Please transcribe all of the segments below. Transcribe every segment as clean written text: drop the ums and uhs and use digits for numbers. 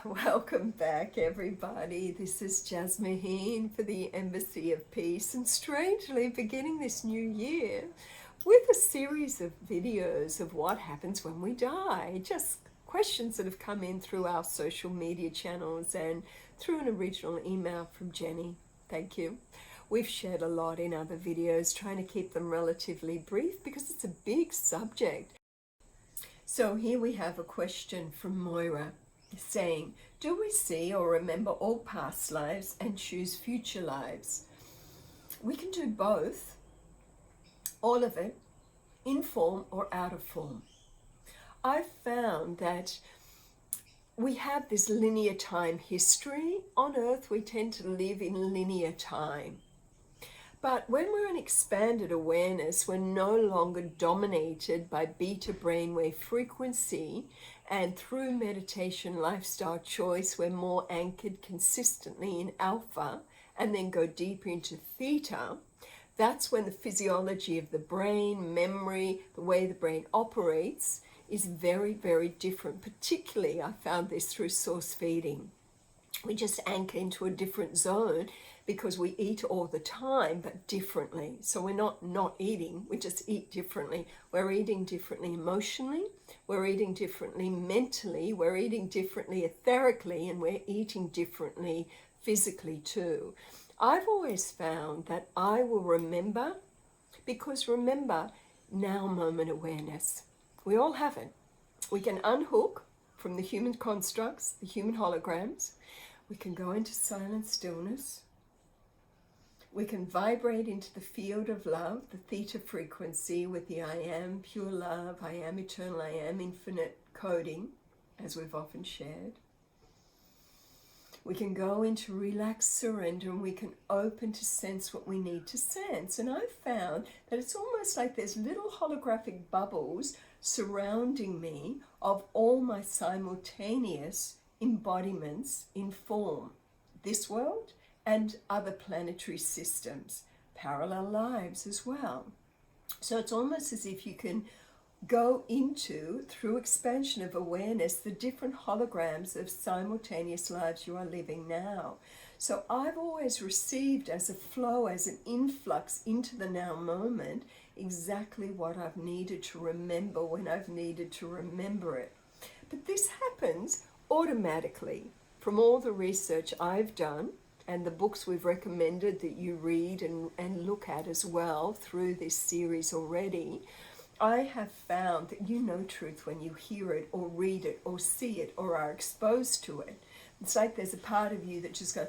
Welcome back, everybody. This is Jasmine for the Embassy of Peace, and strangely beginning this new year with a series of videos of what happens when we die. Just questions that have come in through our social media channels and through an original email from Jenny. Thank you. We've shared a lot in other videos, trying to keep them relatively brief because it's a big subject. So here we have a question from Moira saying, do we see or remember all past lives and choose future lives? We can do both, all of it, in form or out of form. I've found that we have this linear time history. On Earth, we tend to live in linear time. But when we're in expanded awareness, we're no longer dominated by beta brainwave frequency, and through meditation lifestyle choice, we're more anchored consistently in alpha and then go deeper into theta. That's when the physiology of the brain, memory, the way the brain operates is very, very different. Particularly, I found this through source feeding. We just anchor into a different zone because we eat all the time, but differently. So we're not eating, we just eat differently. We're eating differently emotionally, we're eating differently mentally, we're eating differently etherically, and we're eating differently physically too. I've always found that I will remember, because remember, now moment awareness. We all have it. We can unhook from the human constructs, the human holograms. We can go into silent stillness. We can vibrate into the field of love, the theta frequency with the I am pure love, I am eternal, I am infinite coding, as we've often shared. We can go into relaxed surrender, and we can open to sense what we need to sense. And I've found that it's almost like there's little holographic bubbles surrounding me of all my simultaneous embodiments in form, this world and other planetary systems, parallel lives as well. So it's almost as if you can go into, through expansion of awareness, the different holograms of simultaneous lives you are living now. So I've always received as a flow, as an influx into the now moment, exactly what I've needed to remember when I've needed to remember it. But this happens automatically from all the research I've done and the books we've recommended that you read and look at as well through this series already. I have found that you know truth when you hear it or read it or see it or are exposed to it. It's like there's a part of you that just goes,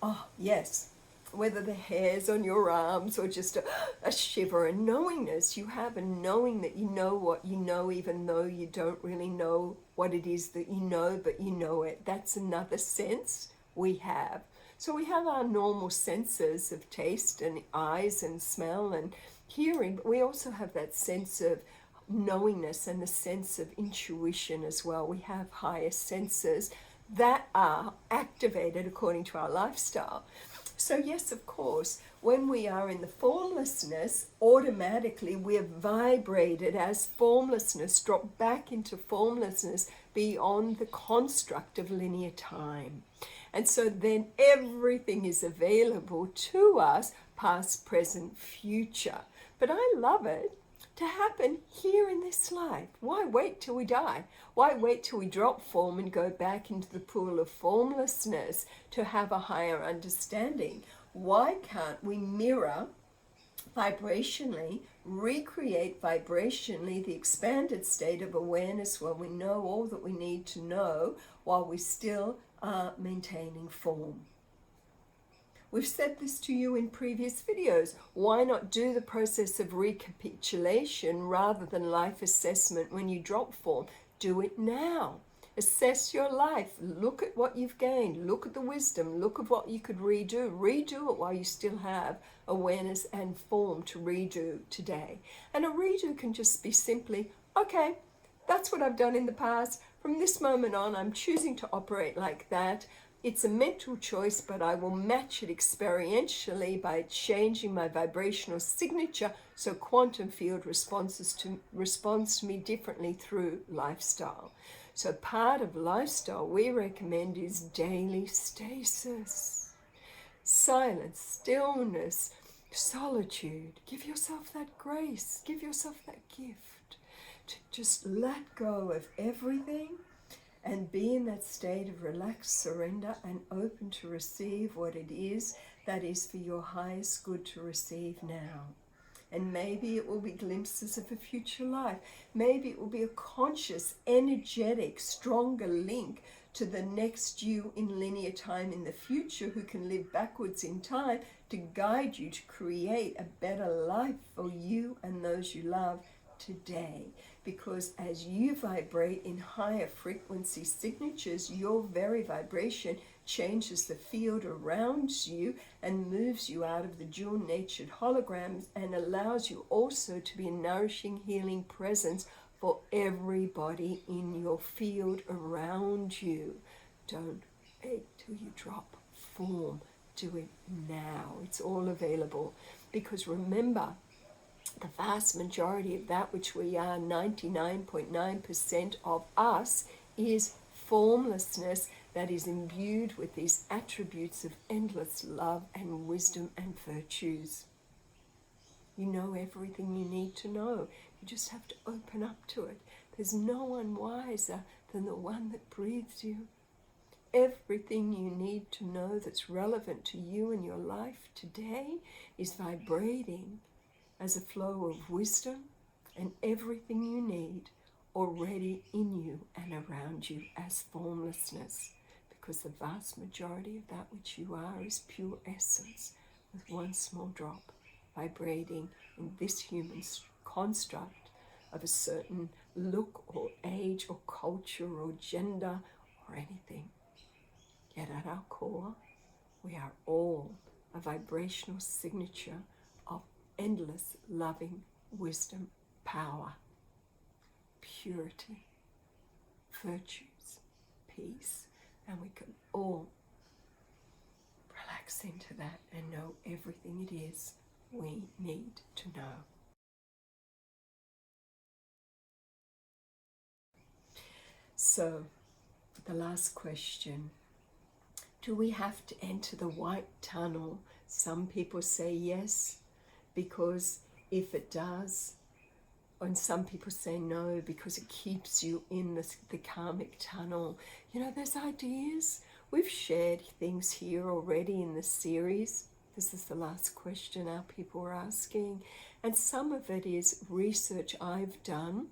oh, yes. Whether the hairs on your arms or just a shiver, a knowingness. You have a knowing that you know what you know, even though you don't really know what it is that you know, but you know it. That's another sense we have. So we have our normal senses of taste and eyes and smell and hearing, but we also have that sense of knowingness and the sense of intuition as well. We have higher senses that are activated according to our lifestyle. So yes, of course, when we are in the formlessness, automatically we're vibrated as formlessness, drop back into formlessness beyond the construct of linear time. And so then everything is available to us, past, present, future. But I love it to happen here in this life. Why wait till we die? Why wait till we drop form and go back into the pool of formlessness to have a higher understanding? Why can't we mirror vibrationally, recreate vibrationally the expanded state of awareness where we know all that we need to know while we still are maintaining form? We've said this to you in previous videos. Why not do the process of recapitulation rather than life assessment when you drop form? Do it now. Assess your life. Look at what you've gained. Look at the wisdom. Look at what you could redo. Redo it while you still have awareness and form to redo today. And a redo can just be simply, okay, that's what I've done in the past. From this moment on, I'm choosing to operate like that. It's a mental choice, but I will match it experientially by changing my vibrational signature so quantum field responds to me differently through lifestyle. So part of lifestyle we recommend is daily stasis, silence, stillness, solitude. Give yourself that grace, give yourself that gift to just let go of everything and be in that state of relaxed surrender and open to receive what it is that is for your highest good to receive now. And maybe it will be glimpses of a future life. Maybe it will be a conscious, energetic, stronger link to the next you in linear time in the future who can live backwards in time to guide you to create a better life for you and those you love today. Because as you vibrate in higher frequency signatures, your very vibration changes the field around you and moves you out of the dual-natured holograms and allows you also to be a nourishing, healing presence for everybody in your field around you. Don't wait till you drop form. Do it now. It's all available. Because remember, the vast majority of that which we are, 99.9% of us, is formlessness that is imbued with these attributes of endless love and wisdom and virtues. You know everything you need to know. You just have to open up to it. There's no one wiser than the one that breathes you. Everything you need to know that's relevant to you and your life today is vibrating as a flow of wisdom and everything you need already in you and around you as formlessness, because the vast majority of that which you are is pure essence with one small drop vibrating in this human construct of a certain look or age or culture or gender or anything. Yet at our core, we are all a vibrational signature of endless loving wisdom, power, purity, virtues, peace, and we can all relax into that and know everything it is we need to know. So, the last question. Do we have to enter the white tunnel? Some people say yes, because if it does, and some people say no, because it keeps you in the karmic tunnel. You know, there's ideas. We've shared things here already in the series. This is the last question our people are asking. And some of it is research I've done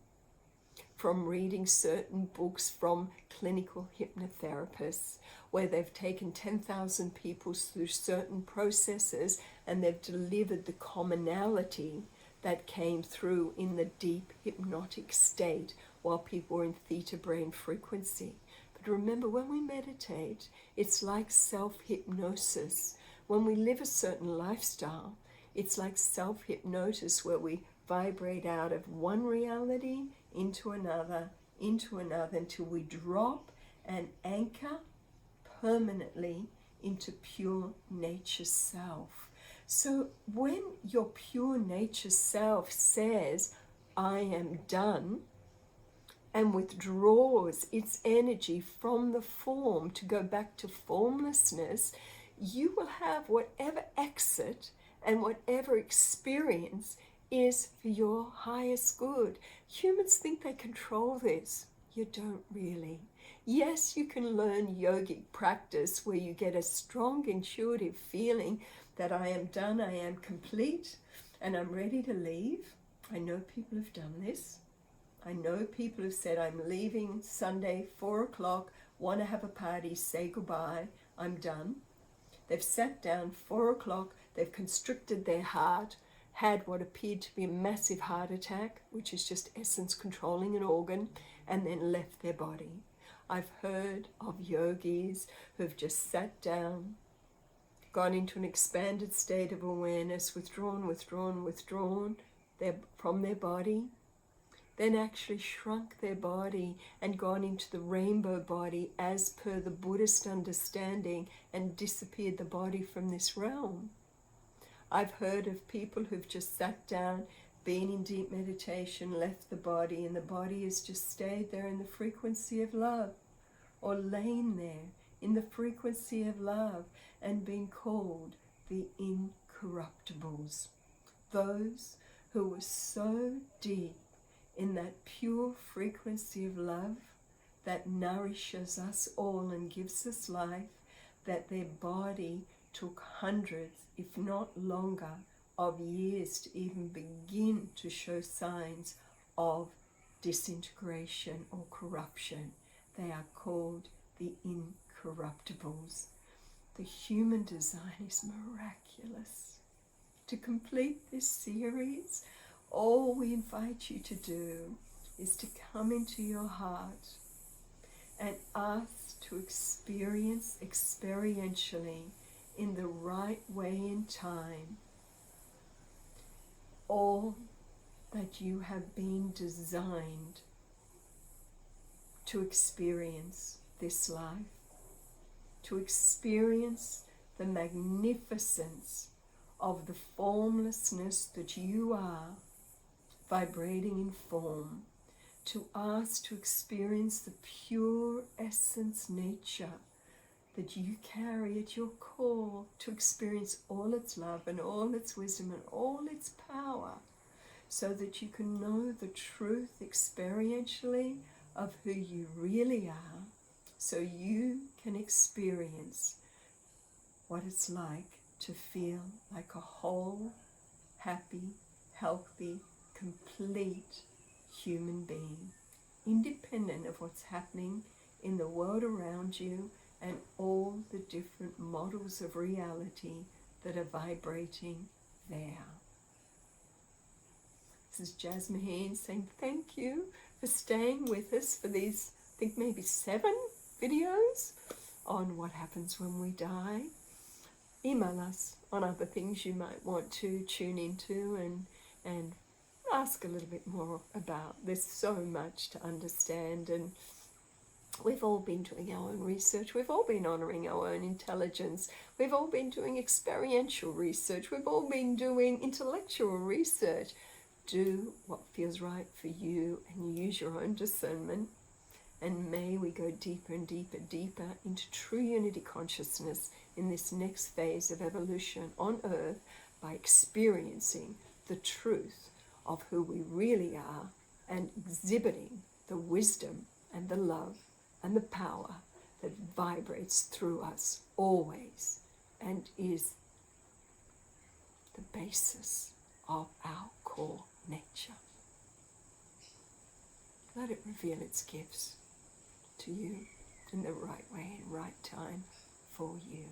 from reading certain books from clinical hypnotherapists, where they've taken 10,000 people through certain processes and they've delivered the commonality that came through in the deep hypnotic state while people were in theta brain frequency. But remember, when we meditate, it's like self-hypnosis. When we live a certain lifestyle, it's like self-hypnosis, where we vibrate out of one reality into another, until we drop and anchor permanently into pure nature self. So when your pure nature self says, I am done, and withdraws its energy from the form to go back to formlessness, you will have whatever exit and whatever experience is for your highest good. Humans think they control this. You don't really. Yes, you can learn yogic practice where you get a strong intuitive feeling that I am done, I am complete, and I'm ready to leave. I know people have done this. I know people have said, I'm leaving Sunday, 4 o'clock, want to have a party, say goodbye, I'm done. They've sat down, 4 o'clock, they've constricted their heart, had what appeared to be a massive heart attack, which is just essence controlling an organ, and then left their body. I've heard of yogis who've just sat down, gone into an expanded state of awareness, withdrawn from their body, then actually shrunk their body and gone into the rainbow body as per the Buddhist understanding and disappeared the body from this realm. I've heard of people who've just sat down, been in deep meditation, left the body, and the body has just stayed there in the frequency of love, or lain there in the frequency of love and been called the incorruptibles. Those who were so deep in that pure frequency of love that nourishes us all and gives us life, that their body took hundreds, if not longer, of years to even begin to show signs of disintegration or corruption. They are called the incorruptibles. The human design is miraculous. To complete this series, all we invite you to do is to come into your heart and ask to experience experientially in the right way and time all that you have been designed to experience this life, to experience the magnificence of the formlessness that you are, vibrating in form, to ask to experience the pure essence nature that you carry at your core, to experience all its love and all its wisdom and all its power, so that you can know the truth experientially of who you really are, so you can experience what it's like to feel like a whole, happy, healthy, complete human being, independent of what's happening in the world around you and all the different models of reality that are vibrating there. This is Jasmine Haynes saying thank you for staying with us for these, I think maybe 7 videos on what happens when we die. Email us on other things you might want to tune into and ask a little bit more about. There's so much to understand, and we've all been doing our own research. We've all been honoring our own intelligence. We've all been doing experiential research. We've all been doing intellectual research. Do what feels right for you and use your own discernment. And may we go deeper and deeper, deeper into true unity consciousness in this next phase of evolution on Earth by experiencing the truth of who we really are and exhibiting the wisdom and the love and the power that vibrates through us always and is the basis of our core nature. Let it reveal its gifts to you in the right way and right time for you.